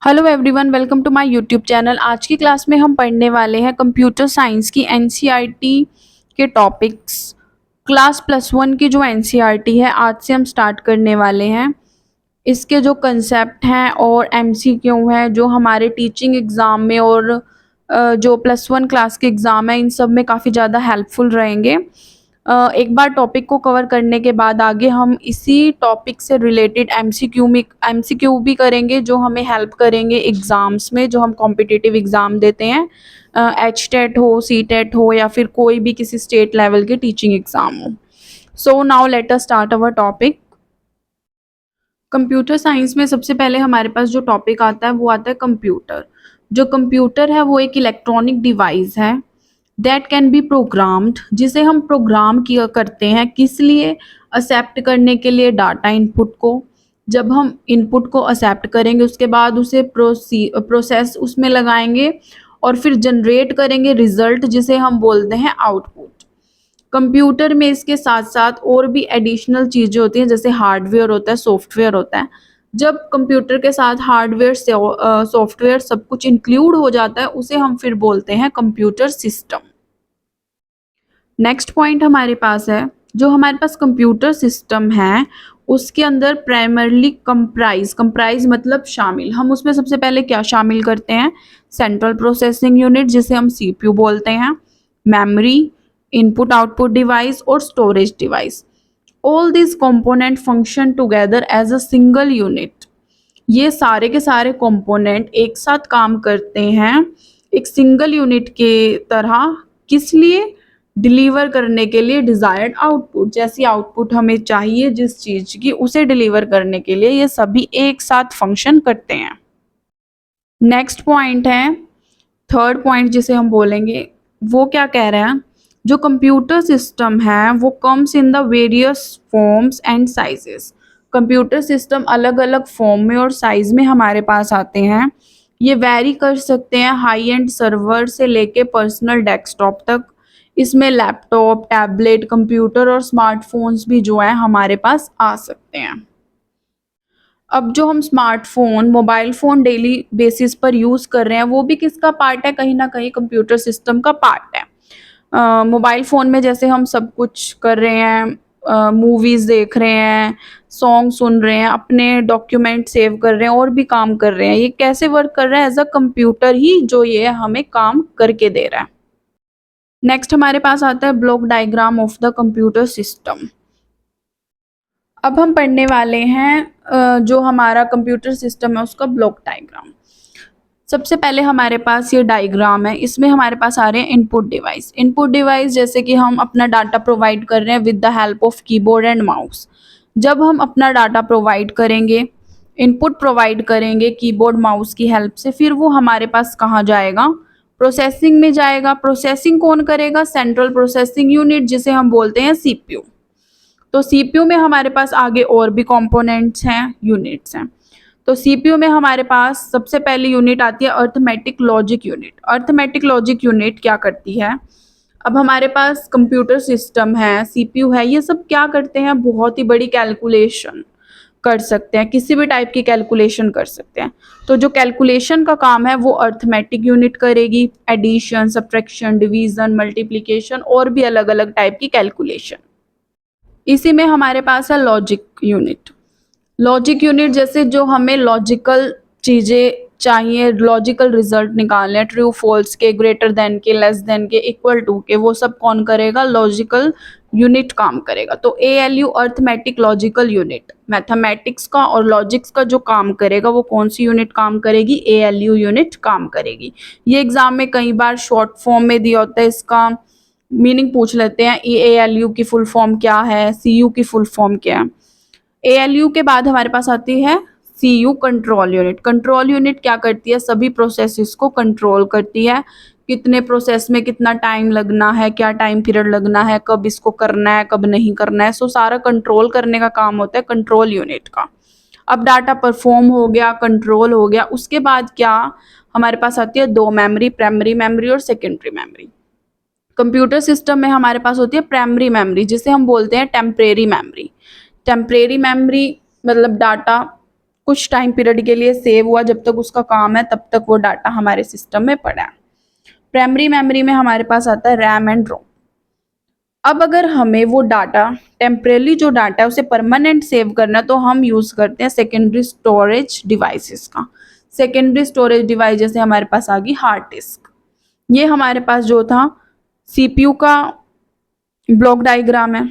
Hello everyone, welcome to my YouTube channel. आज की class में हम पढ़ने वाले हैं कंप्यूटर साइंस की एनसीईआरटी के टॉपिक्स। क्लास +1 की जो एनसीईआरटी है आज से हम स्टार्ट करने वाले हैं। इसके जो कंसेप्ट हैं और एमसीक्यू हैं जो हमारे टीचिंग एग्ज़ाम में और जो +1 क्लास के एग्ज़ाम है इन सब में काफ़ी ज़्यादा हेल्पफुल रहेंगे। एक बार टॉपिक को कवर करने के बाद आगे हम इसी टॉपिक से रिलेटेड एमसीक्यू भी करेंगे जो हमें हेल्प करेंगे एग्ज़ाम्स में, जो हम कॉम्पिटिटिव एग्ज़ाम देते हैं, एचटेट हो, सीटेट हो या फिर कोई भी किसी स्टेट लेवल के टीचिंग एग्ज़ाम हो। So now let us start our topic. Computer science में सबसे पहले हमारे पास जो टॉपिक आता है वो आता है कंप्यूटर। जो कंप्यूटर है वो एक इलेक्ट्रॉनिक डिवाइस है दैट कैन बी प्रोग्राम्ड, जिसे हम प्रोग्राम किया करते हैं किस लिए? एक्सेप्ट करने के लिए डाटा इनपुट को। जब हम इनपुट को एक्सेप्ट करेंगे उसके बाद उसे प्रोसेस उसमें लगाएंगे और फिर जनरेट करेंगे रिजल्ट, जिसे हम बोलते हैं आउटपुट। कंप्यूटर में इसके साथ साथ और भी एडिशनल चीज़ें होती हैं, जैसे हार्डवेयर होता है, सॉफ्टवेयर होता है। जब कंप्यूटर के साथ हार्डवेयर से सॉफ्टवेयर सब कुछ इंक्लूड हो जाता है उसे हम फिर बोलते हैं कंप्यूटर सिस्टम। नेक्स्ट पॉइंट हमारे पास है, जो हमारे पास कंप्यूटर सिस्टम है उसके अंदर प्राइमरली कंप्राइज मतलब शामिल। हम उसमें सबसे पहले क्या शामिल करते हैं? सेंट्रल प्रोसेसिंग यूनिट, जिसे हम सीपीयू बोलते हैं, मेमोरी, इनपुट आउटपुट डिवाइस और storage device. All this component function together as a single unit. ये सारे के सारे कंपोनेंट एक साथ काम करते हैं एक सिंगल यूनिट के तरह। किस लिए? डिलीवर करने के लिए डिजायर्ड आउटपुट। जैसी आउटपुट हमें चाहिए जिस चीज की, उसे डिलीवर करने के लिए ये सभी एक साथ फंक्शन करते हैं। नेक्स्ट पॉइंट है, थर्ड पॉइंट जिसे हम बोलेंगे, वो क्या कह रहे हैं? जो कंप्यूटर सिस्टम है वो comes in the various forms and sizes. Computer system अलग अलग फॉर्म में और साइज में हमारे पास आते हैं। ये वैरी कर सकते हैं हाई एंड सर्वर से लेके पर्सनल डेस्कटॉप तक। इसमें लैपटॉप, टैबलेट, कंप्यूटर और स्मार्टफोन्स भी जो है हमारे पास आ सकते हैं। अब जो हम smartphone, mobile phone daily basis पर यूज़ कर रहे हैं वो भी किसका पार्ट है? कहीं ना कहीं कंप्यूटर सिस्टम का पार्ट है। मोबाइल फ़ोन में जैसे हम सब कुछ कर रहे हैं, मूवीज़ देख रहे हैं, सॉन्ग सुन रहे हैं, अपने डॉक्यूमेंट सेव कर रहे हैं और भी काम कर रहे हैं। ये कैसे वर्क कर रहा है? एज अ कंप्यूटर ही जो ये हमें काम करके दे रहा है। नेक्स्ट हमारे पास आता है block diagram of the computer system. अब हम पढ़ने वाले हैं जो हमारा कंप्यूटर सिस्टम है उसका ब्लॉक डायग्राम। सबसे पहले हमारे पास ये डायग्राम है, इसमें हमारे पास आ रहे हैं इनपुट डिवाइस। इनपुट डिवाइस जैसे कि हम अपना डाटा प्रोवाइड कर रहे हैं with the help of keyboard and mouse. जब हम अपना डाटा प्रोवाइड करेंगे, इनपुट प्रोवाइड करेंगे कीबोर्ड माउस की हेल्प से, फिर वो हमारे पास कहाँ जाएगा? प्रोसेसिंग में जाएगा। प्रोसेसिंग कौन करेगा? सेंट्रल प्रोसेसिंग यूनिट, जिसे हम बोलते हैं सीपीयू। तो सीपीयू में हमारे पास आगे और भी कंपोनेंट्स हैं, यूनिट्स हैं। तो सीपीयू में हमारे पास सबसे पहली यूनिट आती है arithmetic logic unit. Arithmetic logic unit क्या करती है? अब हमारे पास कंप्यूटर सिस्टम है, सीपीयू है, ये सब क्या करते हैं? बहुत ही बड़ी कैलकुलेशन कर सकते हैं, किसी भी टाइप की कैलकुलेशन कर सकते हैं। तो जो कैलकुलेशन का काम है वो अर्थमेटिक यूनिट करेगी। एडिशन, सब्ट्रैक्शन, डिवीजन, मल्टीप्लिकेशन और भी अलग अलग टाइप की कैलकुलेशन। इसी में हमारे पास है लॉजिक यूनिट। लॉजिक यूनिट जैसे जो हमें लॉजिकल चीज़ें चाहिए, लॉजिकल रिजल्ट निकालने, ट्रू फॉल्स के, ग्रेटर देन के, लेस देन के, इक्वल टू के, वो सब कौन करेगा? लॉजिकल यूनिट काम करेगा। तो ALU arithmetic logical unit mathematics का और लॉजिक्स का जो काम करेगा वो कौन सी यूनिट काम करेगी? एएलयू यूनिट काम करेगी। ये एग्जाम में कई बार शॉर्ट फॉर्म में दिया होता है, इसका मीनिंग पूछ लेते हैं। एएलयू की फुल फॉर्म क्या है, सीयू की फुल फॉर्म क्या है। एएलयू के बाद हमारे पास आती है CU control unit. Control unit क्या करती है? सभी प्रोसेसेस को कंट्रोल करती है। कितने प्रोसेस में कितना टाइम लगना है, क्या टाइम पीरियड लगना है, कब इसको करना है, कब नहीं करना है, सो सारा कंट्रोल करने का काम होता है कंट्रोल यूनिट का। अब डाटा परफॉर्म हो गया, कंट्रोल हो गया, उसके बाद क्या हमारे पास आती है? दो मेमोरी, प्राइमरी मेमोरी और सेकेंडरी मेमोरी। कंप्यूटर सिस्टम में हमारे पास होती है प्राइमरी मेमोरी, जिसे हम बोलते हैं टेम्परेरी मेमोरी। टेम्परेरी मेमोरी मतलब डाटा कुछ टाइम पीरियड के लिए सेव हुआ, जब तक उसका काम है तब तक वो डाटा हमारे सिस्टम में पड़ा है। प्राइमरी मेमोरी में हमारे पास आता है रैम एंड रोम। अब अगर हमें वो डाटा टेम्परेली जो डाटा है उसे परमानेंट सेव करना है तो हम यूज करते हैं सेकेंडरी स्टोरेज डिवाइसेस का। सेकेंडरी स्टोरेज डिवाइस जैसे हमारे पास आ गई हार्ड डिस्क। ये हमारे पास जो था सीपीयू का ब्लॉक डायग्राम है।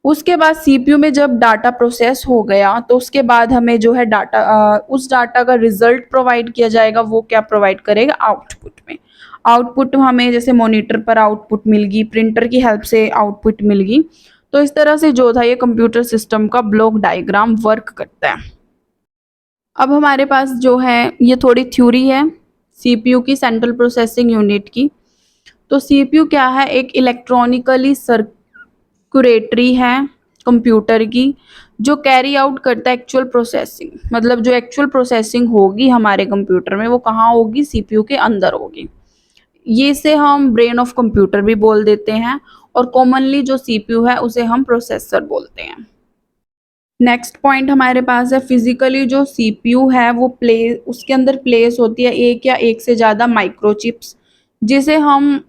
उसके बाद सीपीयू में जब डाटा प्रोसेस हो गया तो उसके बाद हमें जो है डाटा उस डाटा का रिजल्ट प्रोवाइड किया जाएगा। वो क्या प्रोवाइड करेगा? आउटपुट में। आउटपुट हमें जैसे मॉनिटर पर आउटपुट मिल गई, प्रिंटर की हेल्प से आउटपुट मिल गई। तो इस तरह से जो था ये कंप्यूटर सिस्टम का ब्लॉक डायग्राम वर्क करता है। अब हमारे पास जो है ये थोड़ी थ्योरी है सीपीयू की, सेंट्रल प्रोसेसिंग यूनिट की। तो सीपीयू क्या है? एक इलेक्ट्रॉनिकली सर्कुलेटरी है कंप्यूटर की, जो कैरी आउट करता है एक्चुअल प्रोसेसिंग। मतलब जो एक्चुअल प्रोसेसिंग होगी हमारे कंप्यूटर में वो कहाँ होगी? सीपीयू के अंदर होगी। ये से हम ब्रेन ऑफ कंप्यूटर भी बोल देते हैं, और कॉमनली जो सीपीयू है उसे हम प्रोसेसर बोलते हैं। नेक्स्ट पॉइंट हमारे पास है फिजिकली जो सीपीयू है वो उसके अंदर प्लेस होती है एक या एक से ज़्यादा माइक्रोचिप्स, जिसे हम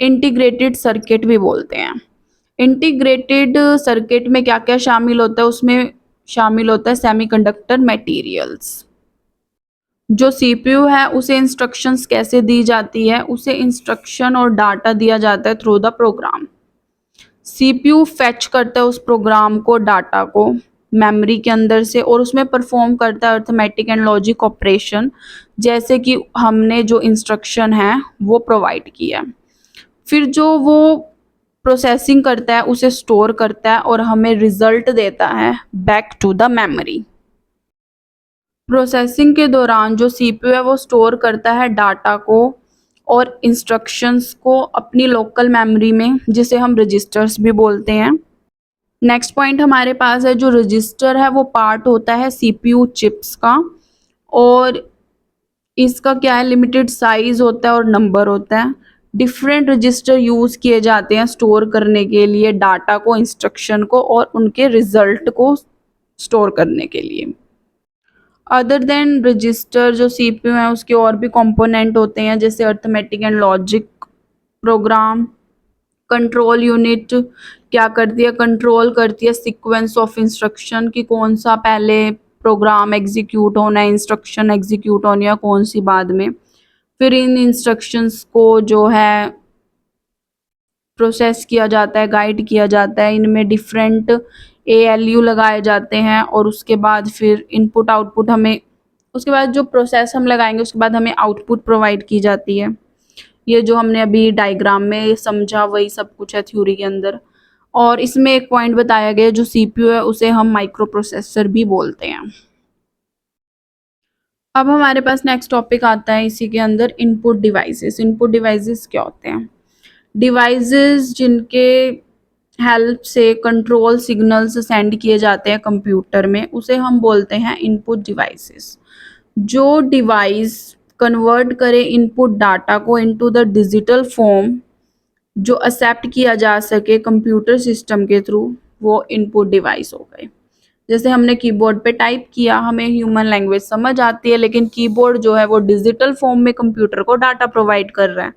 इंटीग्रेटेड सर्किट भी बोलते हैं। इंटीग्रेटेड सर्किट में क्या क्या शामिल होता है? उसमें शामिल होता है सेमीकंडक्टर मटेरियल्स। जो सीपीयू है उसे इंस्ट्रक्शंस कैसे दी जाती है? उसे इंस्ट्रक्शन और डाटा दिया जाता है through the program. CPU fetch करता है उस प्रोग्राम को, डाटा को मेमोरी के अंदर से, और उसमें परफॉर्म करता है अर्थमेटिक एंड लॉजिक ऑपरेशन, जैसे कि हमने जो इंस्ट्रक्शन है वो प्रोवाइड किया। फिर जो वो प्रोसेसिंग करता है उसे स्टोर करता है और हमें रिजल्ट देता है back to the memory. Processing के दौरान जो सीपीयू है वो स्टोर करता है डाटा को और इंस्ट्रक्शंस को अपनी लोकल मेमोरी में, जिसे हम रजिस्टर्स भी बोलते हैं। नेक्स्ट पॉइंट हमारे पास है जो रजिस्टर है वो पार्ट होता है सीपीयू चिप्स का, और इसका क्या है? लिमिटेड साइज होता है और नंबर होता है। डिफरेंट रजिस्टर यूज किए जाते हैं स्टोर करने के लिए डाटा को, इंस्ट्रक्शन को और उनके रिजल्ट को स्टोर करने के लिए। अदर देन रजिस्टर जो सीपीयू है उसके और भी कंपोनेंट होते हैं, जैसे arithmetic and logic program. Control unit क्या करती है? कंट्रोल करती है सीक्वेंस ऑफ इंस्ट्रक्शन की कौन सा पहले प्रोग्राम एग्जीक्यूट होना है, इंस्ट्रक्शन एग्जीक्यूट होनी है कौन सी बाद में। फिर इन इंस्ट्रक्शंस को जो है प्रोसेस किया जाता है, गाइड किया जाता है। इनमें डिफरेंट ALU लगाए जाते हैं, और उसके बाद फिर इनपुट आउटपुट हमें, उसके बाद जो प्रोसेस हम लगाएंगे उसके बाद हमें आउटपुट प्रोवाइड की जाती है। ये जो हमने अभी डायग्राम में समझा वही सब कुछ है थ्योरी के अंदर। और इसमें एक पॉइंट बताया गया जो सीपीयू है उसे हम माइक्रो प्रोसेसर भी बोलते हैं। अब हमारे पास नेक्स्ट टॉपिक आता है इसी के अंदर, इनपुट डिवाइसेस। इनपुट डिवाइसेस क्या होते हैं? डिवाइसेस जिनके हेल्प से कंट्रोल सिग्नल्स सेंड किए जाते हैं कंप्यूटर में, उसे हम बोलते हैं इनपुट डिवाइसेस। जो डिवाइस कन्वर्ट करे इनपुट डाटा को इनटू द डिजिटल फॉर्म, जो एक्सेप्ट किया जा सके कंप्यूटर सिस्टम के थ्रू, वो इनपुट डिवाइस हो गए। जैसे हमने कीबोर्ड पे टाइप किया, हमें ह्यूमन लैंग्वेज समझ आती है, लेकिन कीबोर्ड जो है वो डिजिटल फॉर्म में कंप्यूटर को डाटा प्रोवाइड कर रहा है,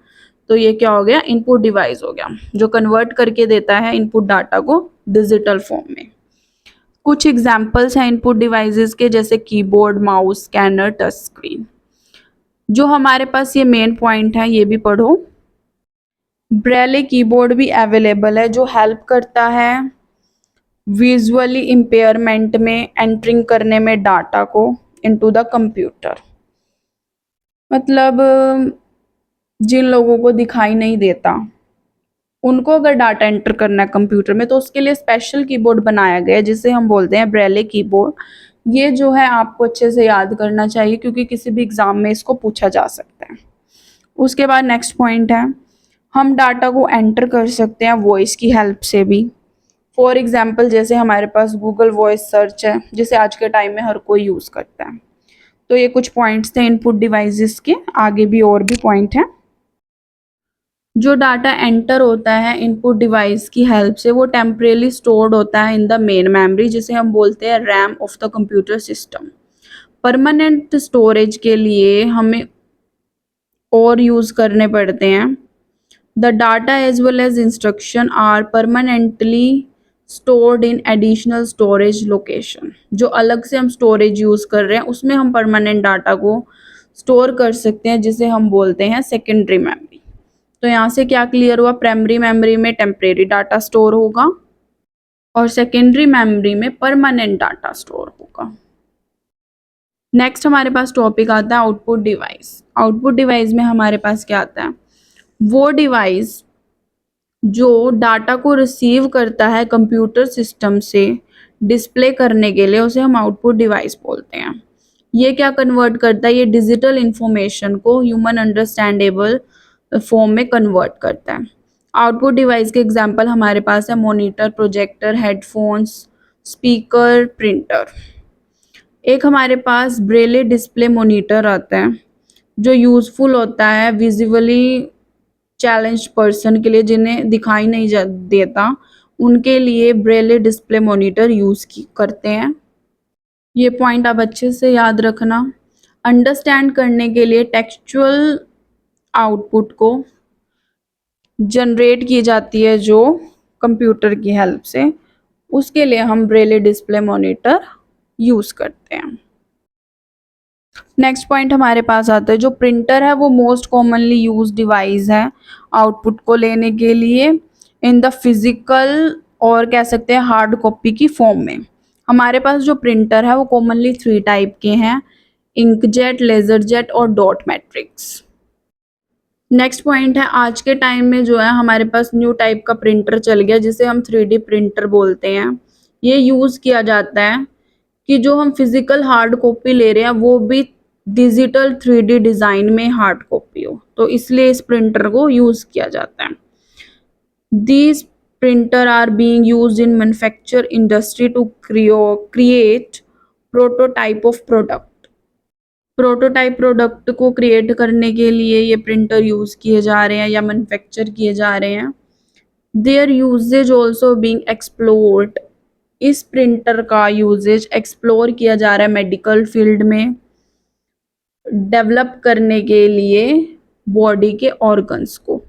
तो ये क्या हो गया? इनपुट डिवाइस हो गया, जो कन्वर्ट करके देता है इनपुट डाटा को डिजिटल फॉर्म में। कुछ एग्जाम्पल्स हैं इनपुट डिवाइसेस के, जैसे keyboard, mouse, scanner, touch screen. जो हमारे पास ये मेन पॉइंट है ये भी पढ़ो। ब्रेले कीबोर्ड भी अवेलेबल है, जो हेल्प करता है विजुअली इम्पेयरमेंट में एंटरिंग करने में डाटा को इनटू द कंप्यूटर। मतलब जिन लोगों को दिखाई नहीं देता उनको अगर डाटा एंटर करना है कंप्यूटर में तो उसके लिए स्पेशल कीबोर्ड बनाया गया है, जिसे हम बोलते हैं ब्रेले कीबोर्ड। ये जो है आपको अच्छे से याद करना चाहिए, क्योंकि किसी भी एग्जाम में इसको पूछा जा सकता है। उसके बाद नेक्स्ट पॉइंट है, हम डाटा को एंटर कर सकते हैं वॉइस की हेल्प से भी। फॉर एग्जाम्पल जैसे हमारे पास गूगल वॉइस सर्च है, जिसे आज के टाइम में हर कोई यूज़ करता है। तो ये कुछ पॉइंट्स थे इनपुट डिवाइसेस के, आगे भी और भी पॉइंट हैं। जो डाटा एंटर होता है इनपुट डिवाइस की हेल्प से वो टेम्परेली स्टोर्ड होता है इन द मेन मेमोरी, जिसे हम बोलते हैं RAM of the computer system. Permanent storage के लिए हमें और यूज करने पड़ते हैं। The data as well as instruction are permanently stored in additional storage location. जो अलग से हम स्टोरेज यूज कर रहे हैं उसमें हम परमानेंट डाटा को स्टोर कर सकते हैं, जिसे हम बोलते हैं सेकेंडरी मेमोरी। तो यहाँ से क्या क्लियर हुआ, प्राइमरी मेमोरी में टेम्परेरी डाटा स्टोर होगा और सेकेंडरी मेमोरी में परमानेंट डाटा स्टोर होगा। नेक्स्ट हमारे पास टॉपिक आता है आउटपुट डिवाइस। आउटपुट डिवाइस में हमारे पास क्या आता है, वो डिवाइस जो डाटा को रिसीव करता है कंप्यूटर सिस्टम से डिस्प्ले करने के लिए, उसे हम आउटपुट डिवाइस बोलते हैं। ये क्या कन्वर्ट करता है, ये डिजिटल इंफॉर्मेशन को ह्यूमन अंडरस्टैंडेबल फॉर्म में कन्वर्ट करता है। आउटपुट डिवाइस के एग्जांपल हमारे पास है monitor, projector, headphones, speaker, printer. एक हमारे पास ब्रेले डिस्प्ले मॉनिटर आता है जो यूजफुल होता है विजुअली चैलेंज्ड पर्सन के लिए, जिन्हें दिखाई नहीं देता, उनके लिए ब्रेले डिस्प्ले मॉनिटर यूज करते हैं। ये पॉइंट आप अच्छे से याद रखना। अंडरस्टैंड करने के लिए टेक्सचुअल आउटपुट को जनरेट की जाती है जो कंप्यूटर की हेल्प से, उसके लिए हम ब्रेले डिस्प्ले मॉनिटर यूज करते हैं। नेक्स्ट पॉइंट हमारे पास आता है जो प्रिंटर है वो मोस्ट कॉमनली यूज डिवाइस है आउटपुट को लेने के लिए इन द फिजिकल और कह सकते हैं हार्ड कॉपी की फॉर्म में। हमारे पास जो प्रिंटर है वो कॉमनली 3 टाइप के हैं, इंकजेट, लेजरजेट और डॉट मैट्रिक्स। नेक्स्ट पॉइंट है आज के टाइम में जो है हमारे पास न्यू टाइप का प्रिंटर चल गया जिसे हम 3D प्रिंटर बोलते हैं। ये यूज किया जाता है कि जो हम फिजिकल हार्ड कॉपी ले रहे हैं वो भी डिजिटल 3D डिजाइन में हार्ड कॉपी हो, तो इसलिए इस प्रिंटर को यूज किया जाता है। These printer are being used in manufacture industry to create prototype of product। Prototype product को क्रिएट करने के लिए ये प्रिंटर यूज किए जा रहे हैं या मैन्युफैक्चर किए जा रहे हैं। Their usage also being explored. इस प्रिंटर का यूजेज एक्सप्लोर किया जा रहा है मेडिकल फील्ड में, डेवलप करने के लिए बॉडी के ऑर्गन्स को।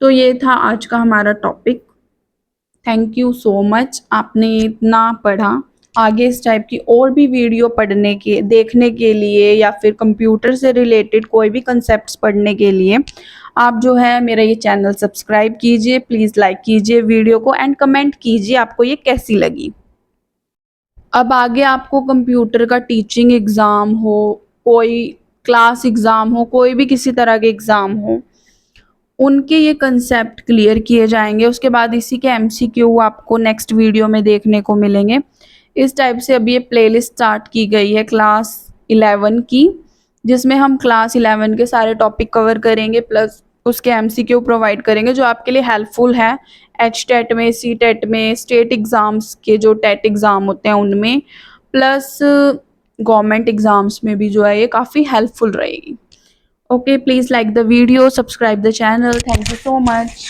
तो ये था आज का हमारा topic. Thank you so much, आपने इतना पढ़ा। आगे इस टाइप की और भी वीडियो पढ़ने के देखने के लिए या फिर कंप्यूटर से रिलेटेड कोई भी कंसेप्ट्स पढ़ने के लिए आप जो है मेरा ये चैनल सब्सक्राइब कीजिए, प्लीज़ लाइक कीजिए वीडियो को एंड कमेंट कीजिए आपको ये कैसी लगी। अब आगे आपको कंप्यूटर का टीचिंग एग्ज़ाम हो, कोई क्लास एग्ज़ाम हो, कोई भी किसी तरह के एग्ज़ाम हो, उनके ये कंसेप्ट क्लियर किए जाएंगे। उसके बाद इसी के MCQ आपको नेक्स्ट वीडियो में देखने को मिलेंगे। इस टाइप से अभी ये प्लेलिस्ट स्टार्ट की गई है क्लास 11 की, जिसमें हम क्लास 11 के सारे टॉपिक कवर करेंगे प्लस उसके MCQ प्रोवाइड करेंगे जो आपके लिए हेल्पफुल है HTET में, CTET में, स्टेट एग्ज़ाम्स के जो टेट एग्ज़ाम होते हैं उनमें, प्लस गवर्नमेंट एग्ज़ाम्स में भी जो है ये काफ़ी हेल्पफुल रहेगी। Okay, please like the video, subscribe the channel. Thank you so much.